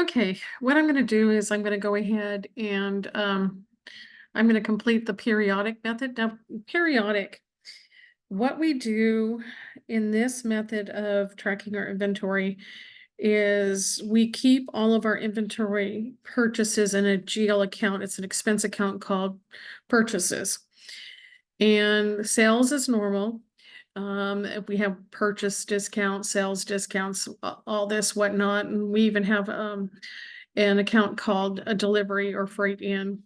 Okay, what I'm gonna do is I'm gonna go ahead and I'm gonna complete the periodic method. Now, periodic, what we do in this method of tracking our inventory is we keep all of our inventory purchases in a GL account. It's an expense account called purchases. And sales is normal. If we have purchase discounts, sales discounts, all this whatnot, and we even have an account called a delivery or freight in.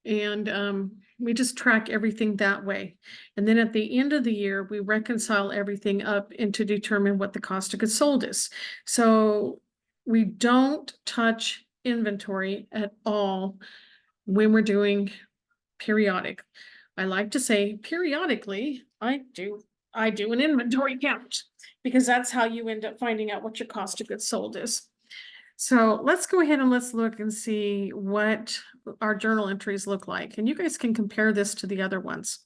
And we just track everything that way. And then at the end of the year, we reconcile everything up and to determine what the cost of goods sold is. So we don't touch inventory at all when we're doing periodic. I like to say periodically, I do an inventory count because that's how you end up finding out what your cost of goods sold is. So let's go ahead and let's look and see what our journal entries look like. And you guys can compare this to the other ones.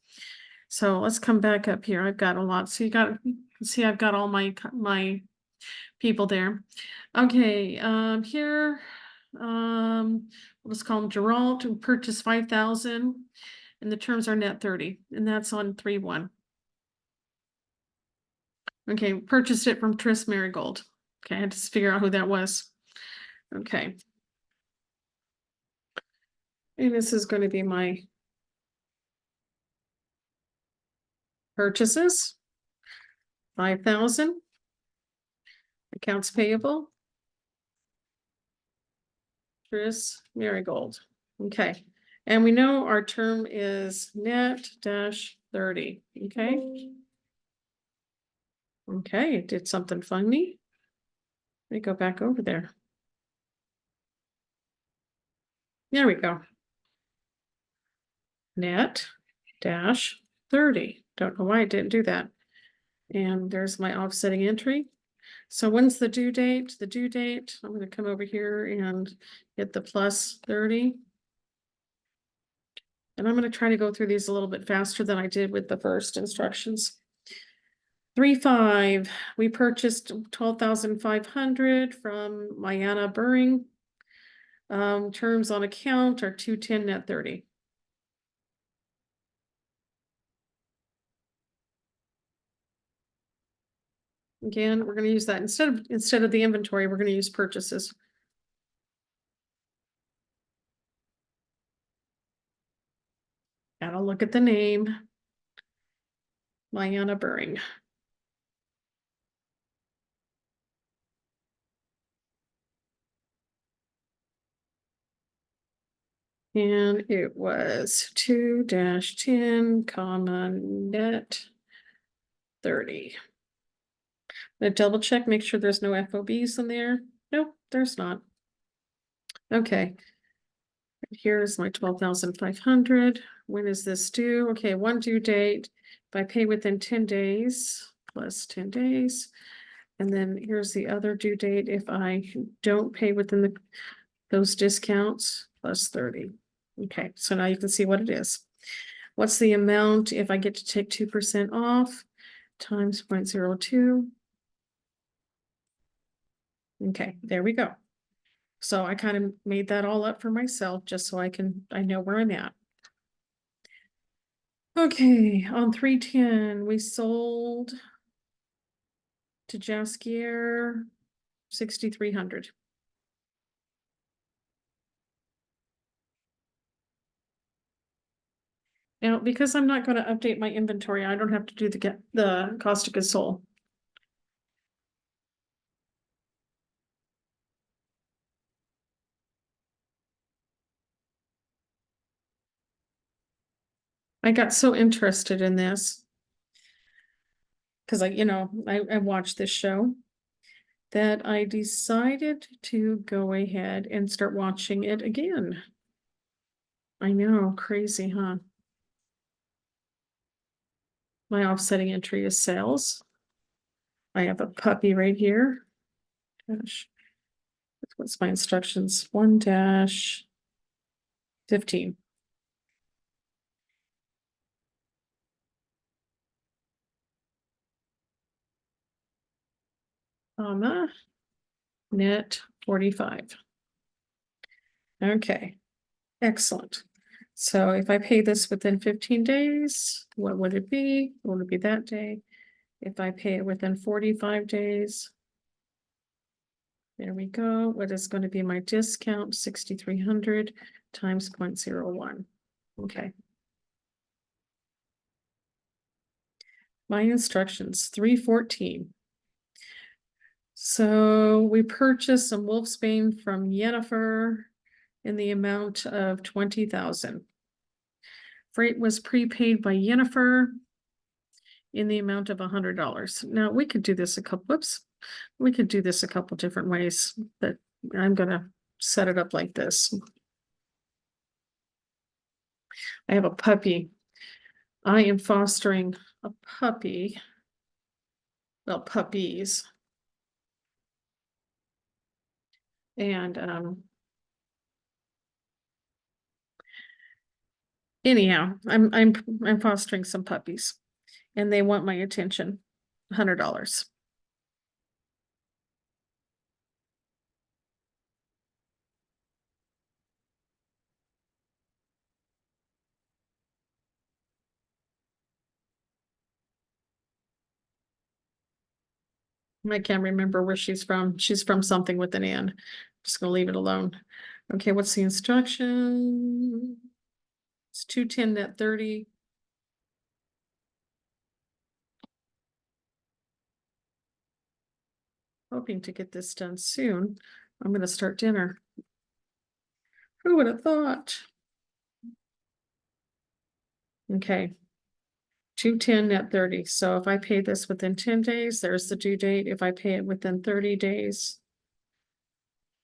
So let's come back up here. I've got a lot. So you can see I've got all my people there. Okay, here, we'll just call him Geralt, who purchased 5,000 and the terms are net 30, and that's on 3/1. Okay, purchased it from Tris Marigold. Okay, I had to figure out who that was. Okay. And this is going to be my purchases. 5,000. Accounts payable. Tris Marigold. Okay. And we know our term is net dash 30. Okay. Okay, it did something funny. Let me go back over there. There we go. Net dash 30. Don't know why it didn't do that. And there's my offsetting entry. So when's the due date? The due date, I'm going to come over here and hit the plus 30. And I'm going to try to go through these a little bit faster than I did with the first instructions. 3/5, we purchased 12,500 from Mayana Buring. Terms on account are 210 net 30. Again, we're going to use that instead of the inventory, we're going to use purchases. Gotta look at the name. Mayana Buring. And it was 2-10 comma net 30. I'm gonna double check, make sure there's no FOBs in there. Nope, there's not. Okay. Here's my 12,500. When is this due? Okay, one due date. If I pay within 10 days, plus 10 days. And then here's the other due date if I don't pay within those discounts, plus 30. Okay, so now you can see what it is. What's the amount if I get to take 2% off times 0.02? Okay, there we go. So I kind of made that all up for myself just so I know where I'm at. Okay, on 3/10, we sold to Jaskier 6,300. Now, because I'm not going to update my inventory, I don't have to do the cost of goods sold. I got so interested in this because I watched this show that I decided to go ahead and start watching it again. I know, crazy, huh? My offsetting entry is sales. I have a puppy right here. Gosh, what's my instructions? 1-15. Comma, net 45. Okay, excellent. So if I pay this within 15 days, what would it be? What would it be that day? If I pay it within 45 days, there we go. What is going to be my discount? 6,300 times 0.01. Okay. My instructions, 314. So we purchased some wolfsbane from Yennefer in the amount of 20,000. Freight was prepaid by Yennefer in the amount of $100. Now we could do this a couple, whoops. We could do this a couple different ways, but I'm gonna set it up like this. I have a puppy. I am fostering a puppy. Well, puppies. And anyhow, I'm fostering some puppies and they want my attention. $100. I can't remember where she's from. She's from something with an N. Just gonna leave it alone. Okay, what's the instruction? It's 210 net 30. Hoping to get this done soon. I'm gonna start dinner. Who would have thought? Okay. 210 net 30. So if I pay this within 10 days, there's the due date. If I pay it within 30 days,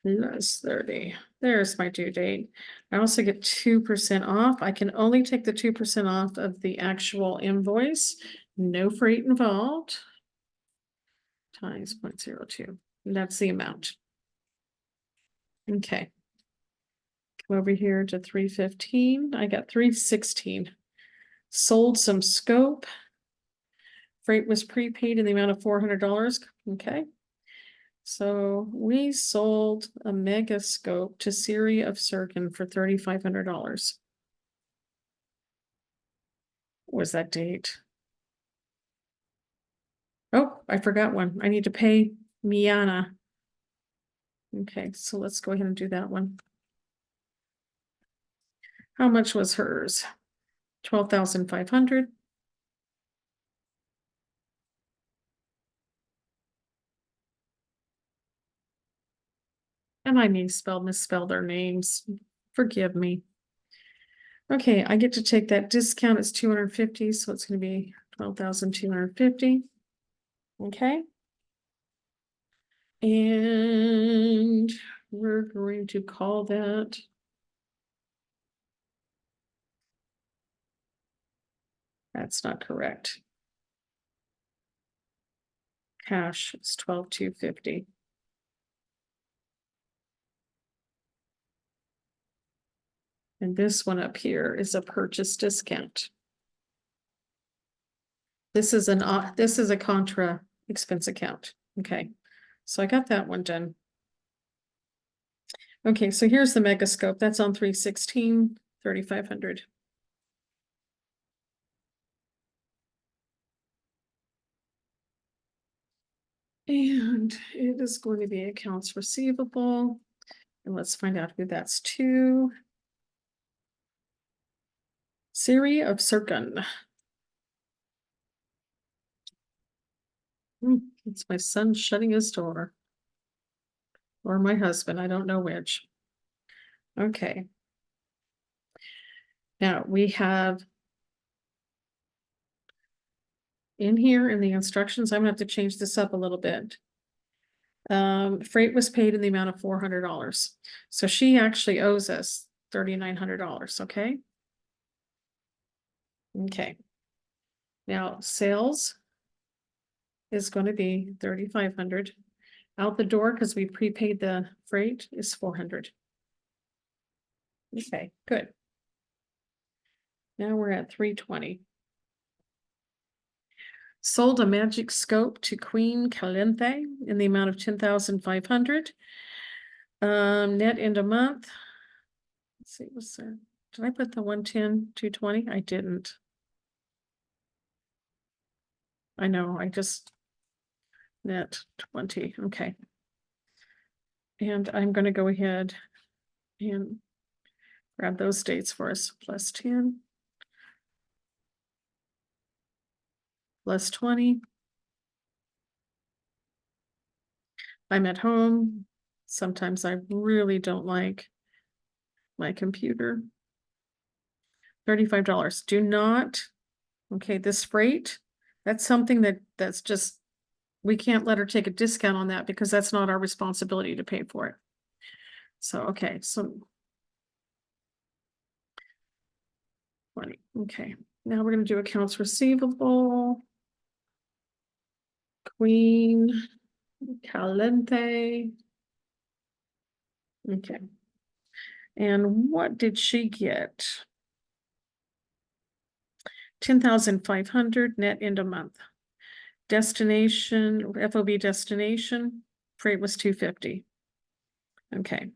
less 30. There's my due date. I also get 2% off. I can only take the 2% off of the actual invoice. No freight involved. Times 0.02. And that's the amount. Okay. Come over here to 315. I got 316. Sold some scope. Freight was prepaid in the amount of $400. Okay. So we sold a mega scope to Siri of Sirkin for $3,500. What was that date? Oh, I forgot one. I need to pay Miana. Okay, so let's go ahead and do that one. How much was hers? 12,500. And I misspelled their names. Forgive me. Okay, I get to take that discount. It's 250, so it's going to be 12,250. Okay. And we're going to call that. That's not correct. Cash is 12,250. And this one up here is a purchase discount. This is a contra expense account. Okay, so I got that one done. Okay, so here's the megascope. That's on 316, 3,500. And it is going to be accounts receivable. And let's find out who that's to. Siri of Sirkin. It's my son shutting his door. Or my husband, I don't know which. Okay. Now we have in here in the instructions, I'm gonna have to change this up a little bit. Freight was paid in the amount of $400. So she actually owes us $3,900, okay? Okay. Now sales is going to be 3,500. Out the door, because we prepaid the freight, is 400. Okay, good. Now we're at 320. Sold a magic scope to Queen Calenthe in the amount of 10,500. Net end a month Let's see, was there, did I put the 110, 220? I didn't. I know, I just net 20, okay. And I'm gonna go ahead and grab those dates for us, plus 10. Plus 20. I'm at home. Sometimes I really don't like my computer. $35. Do not, okay, this freight, that's something that's just, we can't let her take a discount on that because that's not our responsibility to pay for it. So, okay, so 20, okay. Now we're gonna do accounts receivable. Queen Calente. Okay. And what did she get? 10,500 net end a month. Destination, FOB destination, freight was 250. Okay.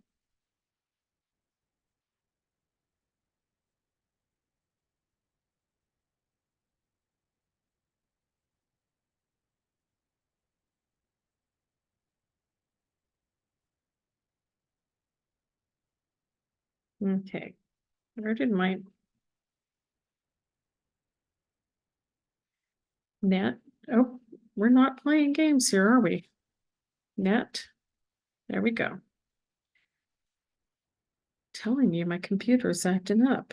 Okay. Where did my net? Oh, we're not playing games here, are we? Net. There we go. Telling you my computer's acting up.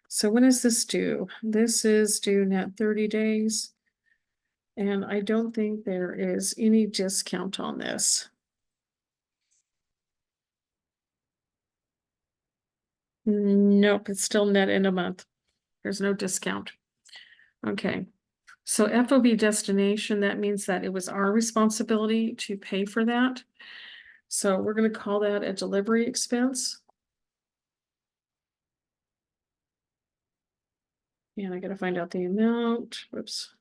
So when is this due? This is due net 30 days. And I don't think there is any discount on this. Nope, it's still net in a month. There's no discount. Okay. So FOB destination, that means that it was our responsibility to pay for that. So we're going to call that a delivery expense. And I got to find out the amount. Whoops.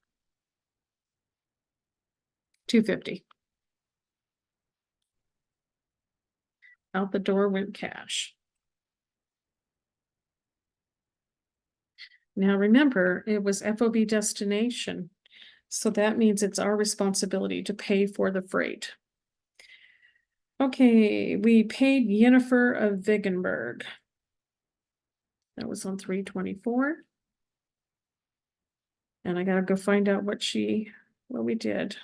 250. Out the door went cash. Now remember, it was FOB destination. So that means it's our responsibility to pay for the freight. Okay, we paid Yennefer of Wiggenberg. That was on 3/24. And I gotta go find out what we did.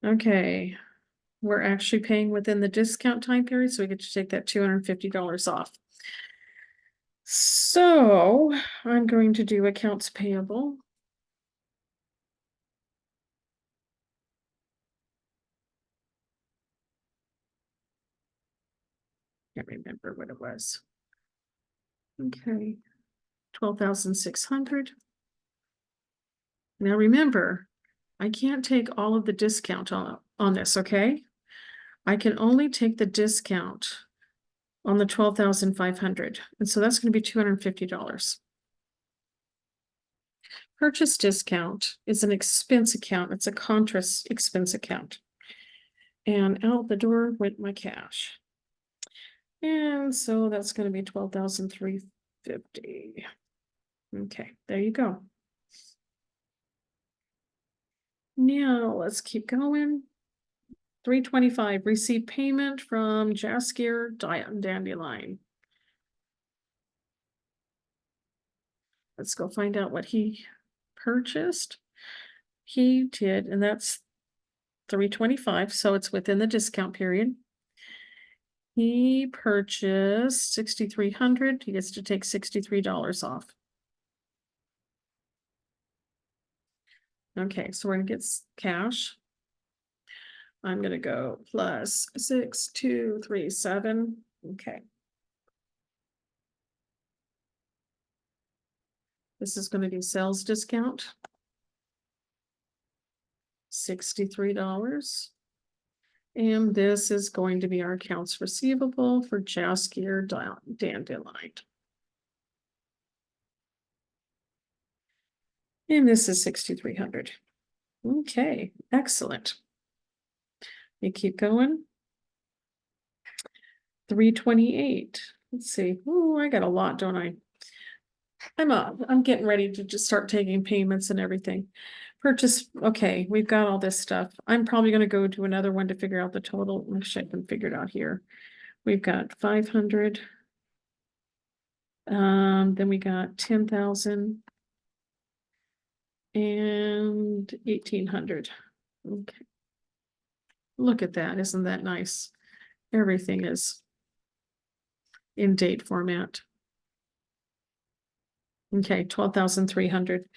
Okay, we're actually paying within the discount time period, so we get to take that $250 off. So I'm going to do accounts payable. Can't remember what it was. Okay, 12,600. Now remember, I can't take all of the discount on this, okay? I can only take the discount on the 12,500, and so that's going to be $250. Purchase discount is an expense account. It's a contra expense account. And out the door went my cash. And so that's going to be 12,350. Okay, there you go. Now let's keep going. 325, receive payment from Jaskier Dandelion. Let's go find out what he purchased. He did, and that's 325, so it's within the discount period. He purchased 6,300. He gets to take $63 off. Okay, so we're gonna get cash. I'm gonna go plus 6,237. Okay. This is gonna be sales discount. $63. And this is going to be our accounts receivable for Jaskier Dandelion. And this is 6,300. Okay, excellent. We keep going. 328. let's see. Oh, I got a lot, don't I? I'm getting ready to just start taking payments and everything. Purchase, okay, we've got all this stuff. I'm probably gonna go to another one to figure out the total. Actually, I can figure it out here. We've got 500. Then we got 10,000 and 1,800. Okay. Look at that. Isn't that nice? Everything is in date format. Okay, 12,300.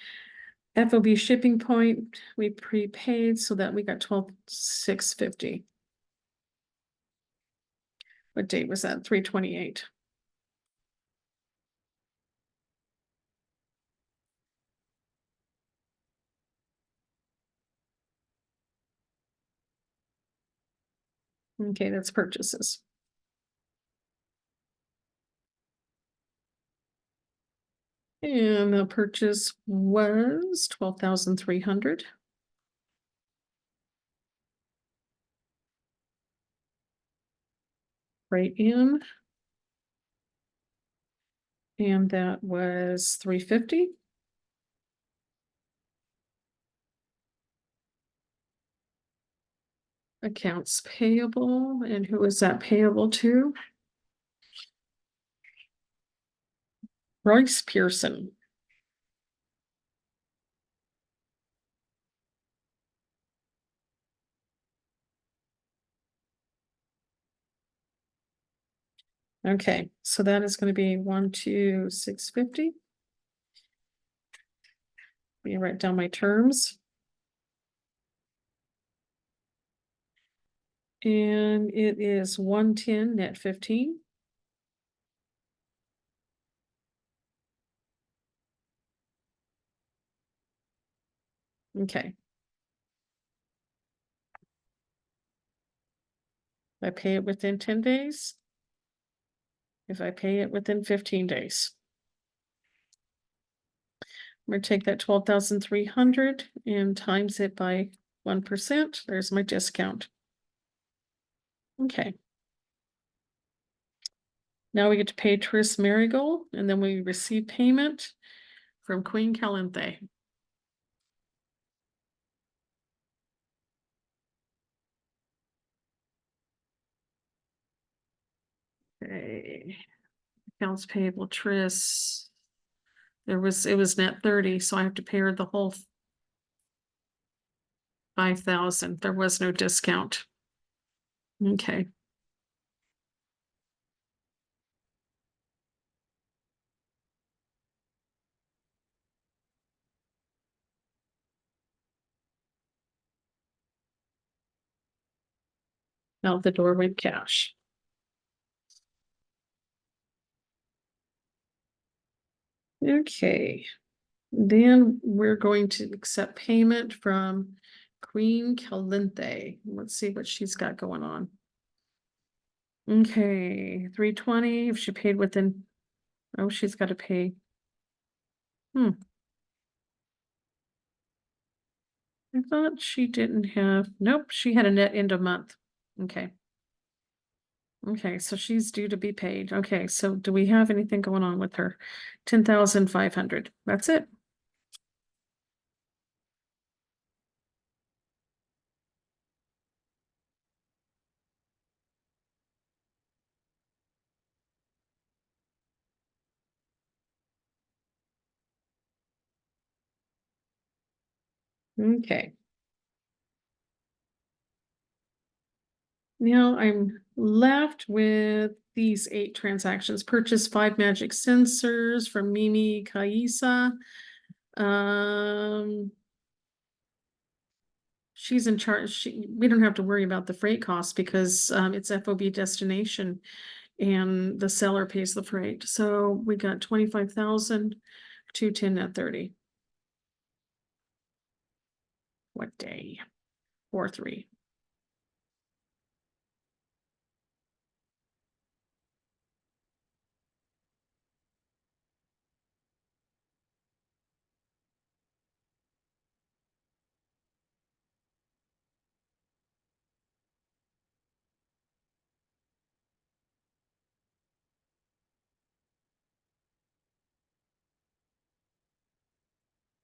FOB shipping point, we prepaid so that we got 12,650. What date was that? 3/28. Okay, that's purchases. And the purchase was 12,300. Right in. And that was 350. Accounts payable, and who is that payable to? Royce Pearson. Okay, so that is going to be 12650. Let me write down my terms. And it is 110 net 15. Okay. I pay it within 10 days. If I pay it within 15 days. I'm gonna take that 12,300 and times it by 1%. There's my discount. Okay. Now we get to pay Tris Marigold, and then we receive payment from Queen Calenthe. Okay. Accounts payable Tris. It was net 30, so I have to pay her the whole 5,000. There was no discount. Okay. Out the door went cash. Okay. Then we're going to accept payment from Queen Calenthe. Let's see what she's got going on. Okay, 320 if she paid within, oh, she's got to pay. I thought she didn't have, nope, she had a net end of month. Okay. Okay, so she's due to be paid. Okay, so do we have anything going on with her? 10,500. That's it. Okay. Now I'm left with these 8 transactions. Purchase 5 magic sensors from Mimi Kaisa. She's in charge. We don't have to worry about the freight costs because it's FOB destination and the seller pays the freight. So we got 25,000, 210 at 30. What day? 4/3.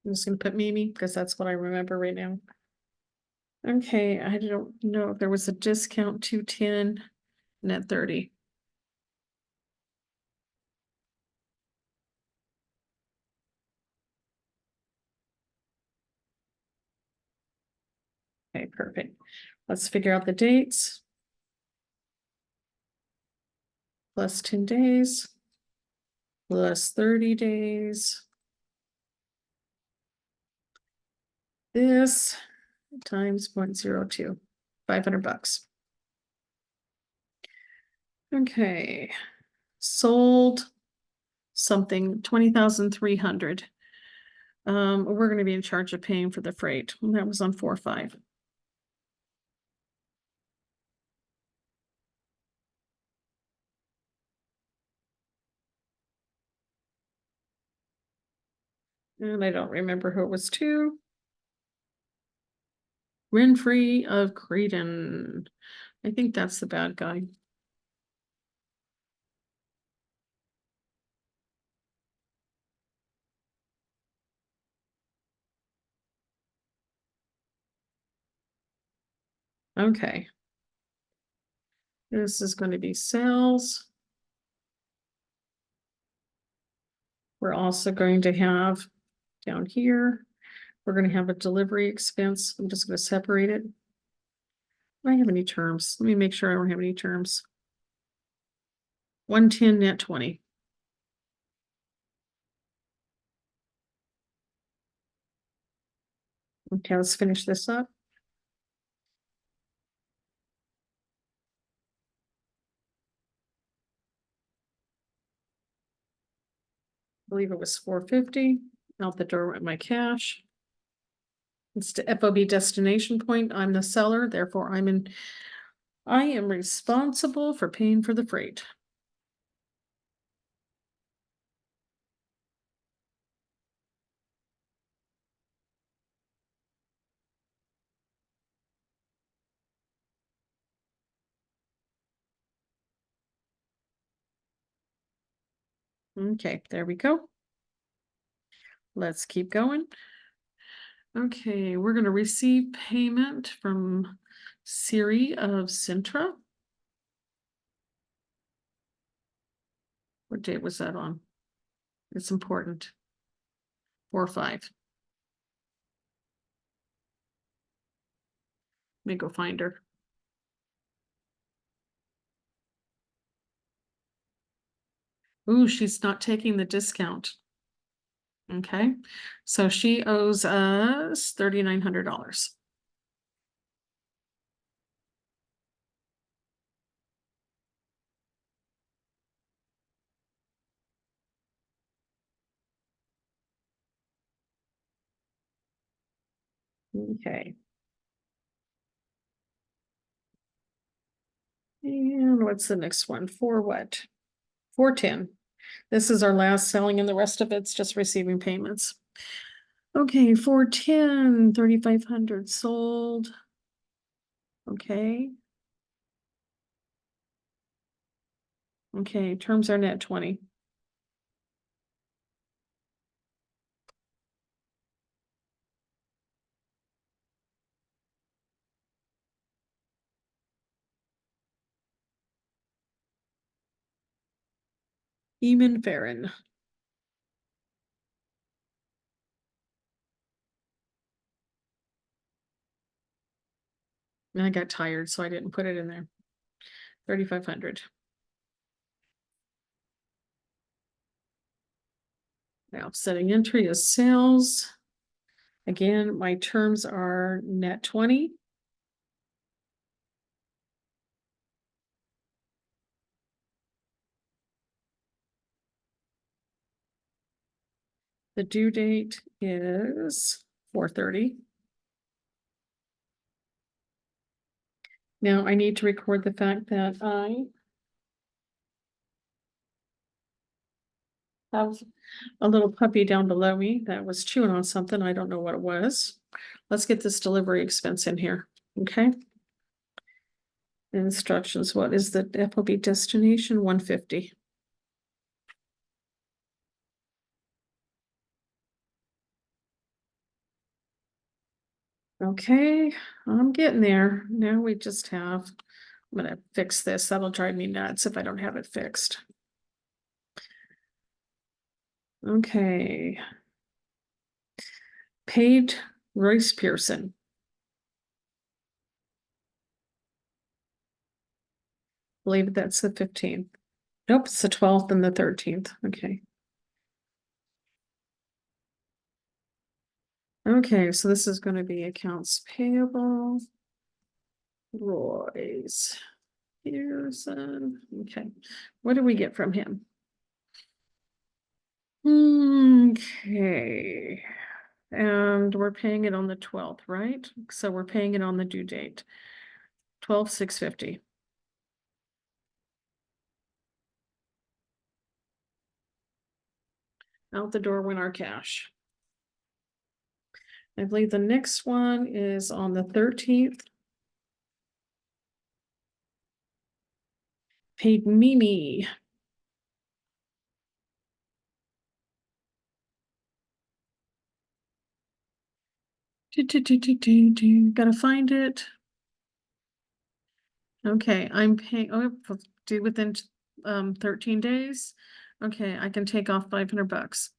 I'm just gonna put Mimi, because that's what I remember right now. Okay, I don't know if there was a discount 210, net 30. Okay, perfect. Let's figure out the dates. Plus 10 days. Plus 30 days. This times 0.02, $500. Okay, sold something 20,300. We're gonna be in charge of paying for the freight. That was on 4/5. And I don't remember who it was to. Renfree of Creedon. I think that's the bad guy. Okay. This is going to be sales. We're also going to have down here, we're going to have a delivery expense. I'm just going to separate it. Do I have any terms? Let me make sure I don't have any terms. 110 net 20. Okay, let's finish this up. I believe it was 450. Out the door with my cash. It's the FOB destination point. I'm the seller, therefore I am responsible for paying for the freight. Okay, there we go. Let's keep going. Okay, we're gonna receive payment from Siri of Sintra. What date was that on? It's important. 4/5. Let me go find her. Ooh, she's not taking the discount. Okay, so she owes us $3,900. Okay. And what's the next one? For what? 410. This is our last selling and the rest of it's just receiving payments. Okay, 410, 3,500 sold. Okay. Okay, terms are net 20. Eamon Farron. And I got tired, so I didn't put it in there. 3,500. Now setting entry is sales. Again, my terms are net 20. The due date is 4/30. Now I need to record the fact that I have a little puppy down below me that was chewing on something. I don't know what it was. Let's get this delivery expense in here, okay? Instructions, what is the FOB destination? 150. Okay, I'm getting there. Now we just have, I'm gonna fix this. That'll drive me nuts if I don't have it fixed. Okay. Paid Royce Pearson. Believe that's the 15th. Nope, it's the 12th and the 13th. Okay. Okay, so this is gonna be accounts payable. Royce Pearson. Okay, what do we get from him? Okay. And we're paying it on the 12th, right? So we're paying it on the due date. 12,650. Out the door went our cash. I believe the next one is on the 13th. Paid Mimi. Gotta find it. Okay, I'm paying, oh, due within 13 days. Okay, I can take off 500 bucks.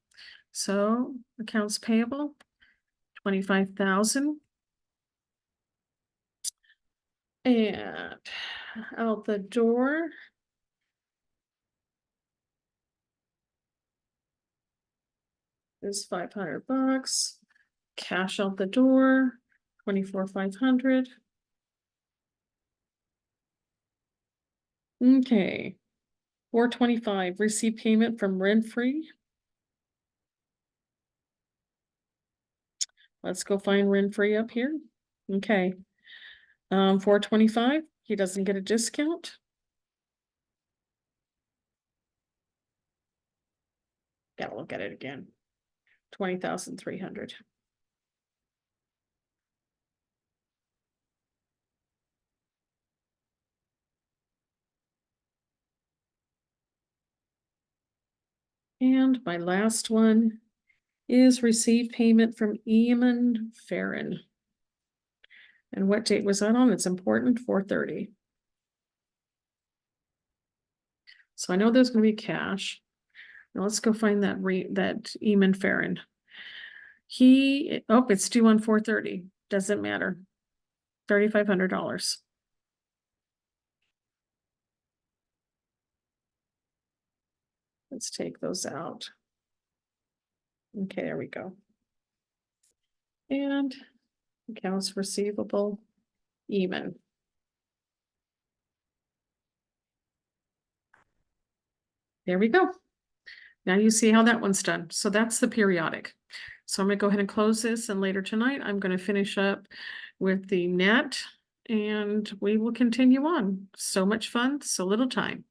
So accounts payable, 25,000. And out the door. Is 500 bucks. Cash out the door, 24,500. Okay. 425, receive payment from Renfree. Let's go find Renfree up here. Okay. 425, he doesn't get a discount. Gotta look at it again. 20,300. And my last one is receive payment from Eamon Farron. And what date was that on? It's important, 4/30. So I know there's gonna be cash. Now let's go find that that Eamon Farron. It's due on 4/30. Doesn't matter. $3,500. Let's take those out. Okay, there we go. And accounts receivable, even. There we go. Now you see how that one's done. So that's the periodic. So I'm gonna go ahead and close this, and later tonight, I'm gonna finish up with the net and we will continue on. So much fun, so little time.